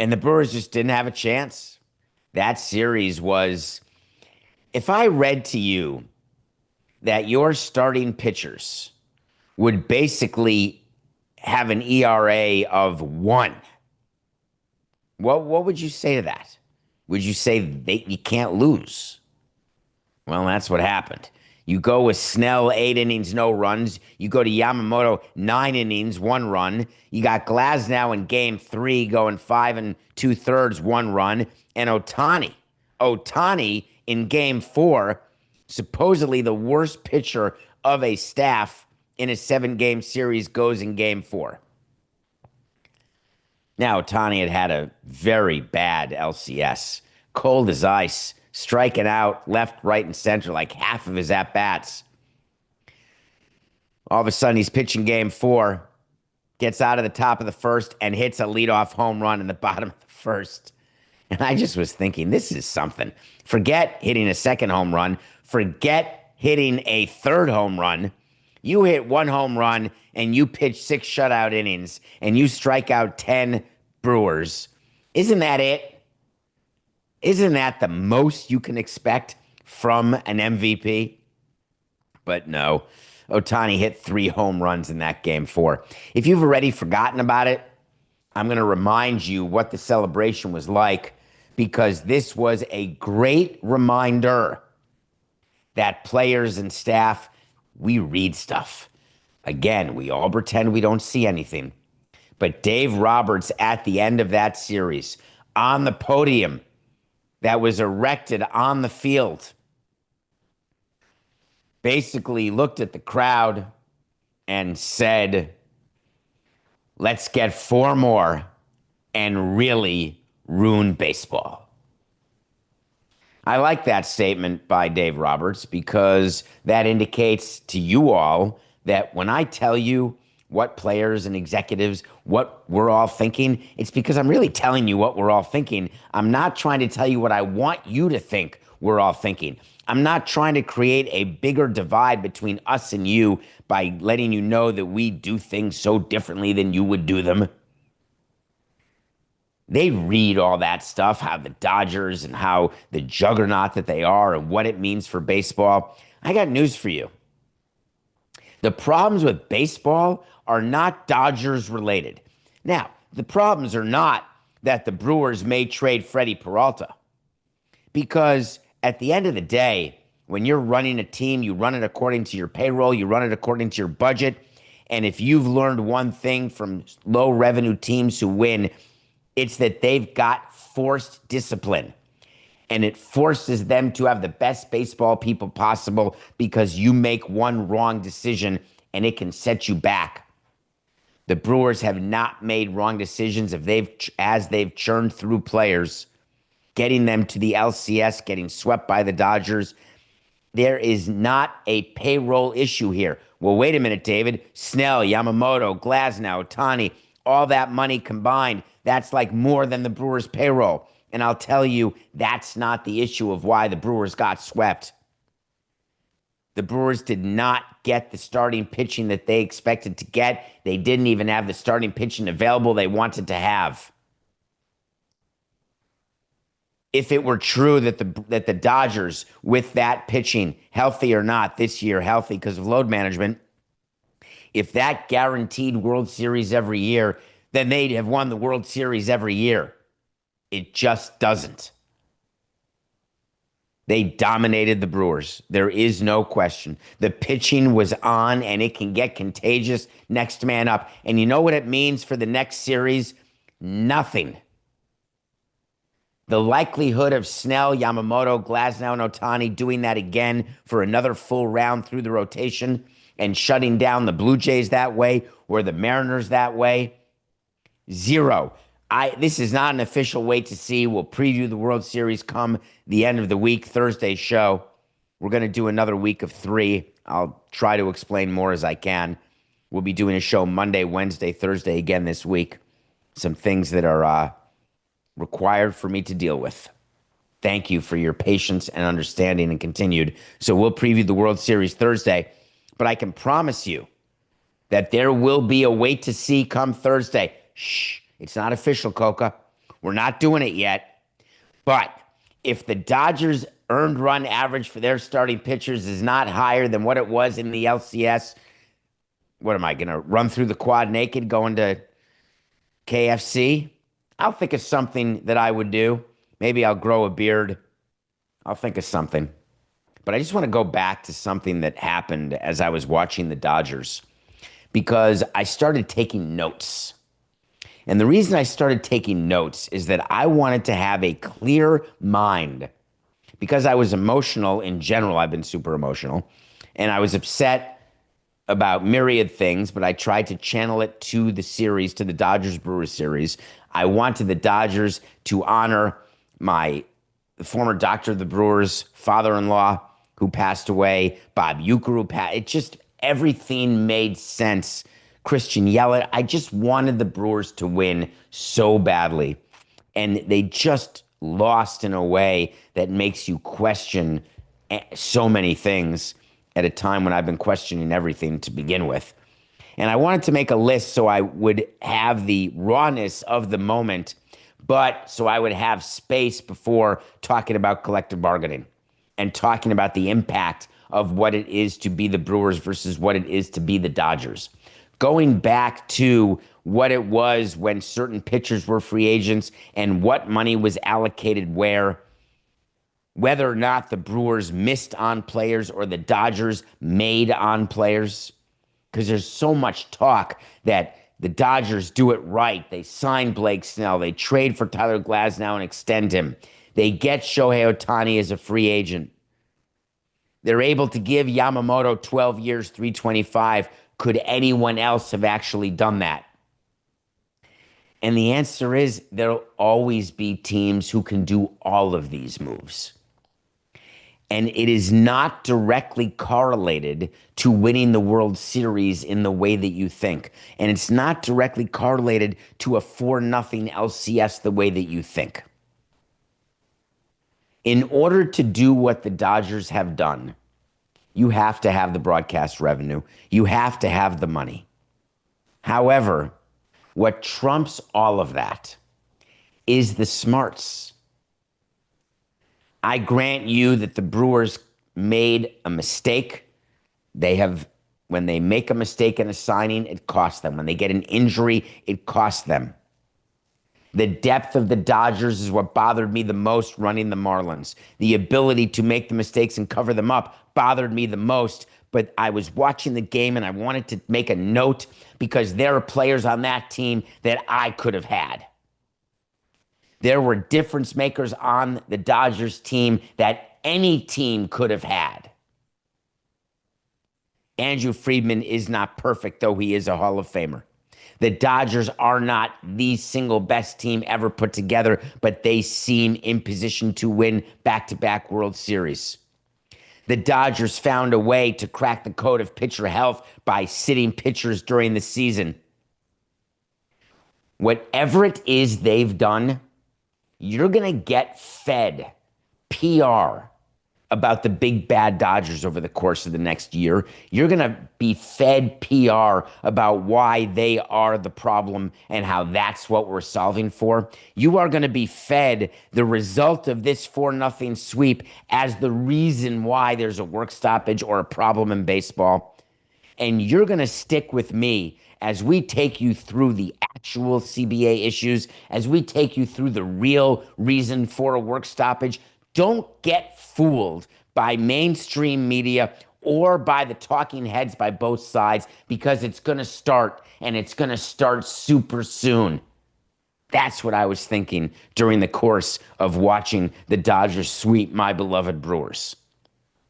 And the Brewers just didn't have a chance. That series was, if I read to you that your starting pitchers would basically have an ERA of 1, what would you say to that? Would you say you can't lose? Well, that's what happened. You go with Snell, 8 innings, no runs. You go to Yamamoto, 9 innings, 1 run. You got Glasnow in game 3 going 5 2/3, 1 run. And Ohtani in game 4, supposedly the worst pitcher of a staff in a 7-game series, goes in game 4. Now, Ohtani had a very bad LCS, cold as ice, striking out left, right, and center like half of his at-bats. All of a sudden, he's pitching game 4, gets out of the top of the first, and hits a leadoff home run in the bottom of the first. And I just was thinking, this is something. Forget hitting a second home run. Forget hitting a third home run. You hit 1 home run and you pitch 6 shutout innings and you strike out 10 Brewers. Isn't that it? Isn't that the most you can expect from an MVP? But no, Ohtani hit 3 home runs in that game 4. If you've already forgotten about it, I'm going to remind you what the celebration was like, because this was a great reminder that players and staff, we read stuff. Again, we all pretend we don't see anything. But Dave Roberts, at the end of that series, on the podium that was erected on the field, basically looked at the crowd and said, let's get 4 more and really ruin baseball. I like that statement by Dave Roberts, because that indicates to you all that when I tell you what players and executives, what we're all thinking, it's because I'm really telling you what we're all thinking. I'm not trying to tell you what I want you to think we're all thinking. I'm not trying to create a bigger divide between us and you by letting you know that we do things so differently than you would do them. They read all that stuff, how the Dodgers and how the juggernaut that they are and what it means for baseball. I got news for you. The problems with baseball are not Dodgers related. Now, the problems are not that the Brewers may trade Freddie Peralta, because at the end of the day, when you're running a team, you run it according to your payroll, you run it according to your budget. And if you've learned one thing from low revenue teams who win, it's that they've got forced discipline. And it forces them to have the best baseball people possible, because you make one wrong decision and it can set you back. The Brewers have not made wrong decisions as they've churned through players, getting them to the LCS, getting swept by the Dodgers. There is not a payroll issue here. Well, wait a minute, David. Snell, Yamamoto, Glasnow, Ohtani, all that money combined, that's like more than the Brewers' payroll. And I'll tell you, that's not the issue of why the Brewers got swept. The Brewers did not get the starting pitching that they expected to get. They didn't even have the starting pitching available they wanted to have. If it were true that the Dodgers, with that pitching, healthy or not this year, healthy because of load management, if that guaranteed World Series every year, then they'd have won the World Series every year. It just doesn't. They dominated the Brewers. There is no question. The pitching was on, and it can get contagious. Next man up. And you know what it means for the next series? Nothing. The likelihood of Snell, Yamamoto, Glasnow, and Ohtani doing that again for another full round through the rotation and shutting down the Blue Jays that way, or the Mariners that way, 0. This is not an official wait to see. We'll preview the World Series come the end of the week, Thursday show. We're going to do another week of 3. I'll try to explain more as I can. We'll be doing a show Monday, Wednesday, Thursday again this week. Some things that are required for me to deal with. Thank you for your patience and understanding and continued. So we'll preview the World Series Thursday, but I can promise you that there will be a wait to see come Thursday. Shh, it's not official, Coca. We're not doing it yet. But if the Dodgers earned run average for their starting pitchers is not higher than what it was in the LCS, what am I going to run through the quad naked going to KFC? I'll think of something that I would do. Maybe I'll grow a beard. I'll think of something. But I just want to go back to something that happened as I was watching the Dodgers because I started taking notes. And the reason I started taking notes is that I wanted to have a clear mind because I was emotional in general. I've been super emotional and I was upset about myriad things, but I tried to channel it to the series, to the Dodgers Brewers series. I wanted the Dodgers to honor my former doctor of the Brewers, father-in-law, who passed away, Bob Uecker, who passed. It just, everything made sense. Christian Yelich. I just wanted the Brewers to win so badly. And they just lost in a way that makes you question so many things at a time when I've been questioning everything to begin with. And I wanted to make a list so I would have the rawness of the moment, but so I would have space before talking about collective bargaining and talking about the impact of what it is to be the Brewers versus what it is to be the Dodgers. Going back to what it was when certain pitchers were free agents and what money was allocated where, whether or not the Brewers missed on players or the Dodgers made on players. Because there's so much talk that the Dodgers do it right. They sign Blake Snell. They trade for Tyler Glasnow and extend him. They get Shohei Ohtani as a free agent. They're able to give Yamamoto 12 years, 325. Could anyone else have actually done that? And the answer is there'll always be teams who can do all of these moves. And it is not directly correlated to winning the World Series in the way that you think. And it's not directly correlated to a 4-0 LCS the way that you think. In order to do what the Dodgers have done, you have to have the broadcast revenue. You have to have the money. However, what trumps all of that is the smarts. I grant you that the Brewers made a mistake. When they make a mistake in a signing, it costs them. When they get an injury, it costs them. The depth of the Dodgers is what bothered me the most running the Marlins. The ability to make the mistakes and cover them up bothered me the most. But I was watching the game and I wanted to make a note because there are players on that team that I could have had. There were difference makers on the Dodgers team that any team could have had. Andrew Friedman is not perfect, though he is a Hall of Famer. The Dodgers are not the single best team ever put together, but they seem in position to win back-to-back World Series. The Dodgers found a way to crack the code of pitcher health by sitting pitchers during the season. Whatever it is they've done, you're going to get fed PR about the big bad Dodgers over the course of the next year. You're going to be fed PR about why they are the problem and how that's what we're solving for. You are going to be fed the result of this 4-0 sweep as the reason why there's a work stoppage or a problem in baseball. And you're going to stick with me as we take you through the actual CBA issues, as we take you through the real reason for a work stoppage. Don't get fooled by mainstream media or by the talking heads by both sides because it's going to start and it's going to start super soon. That's what I was thinking during the course of watching the Dodgers sweep my beloved Brewers.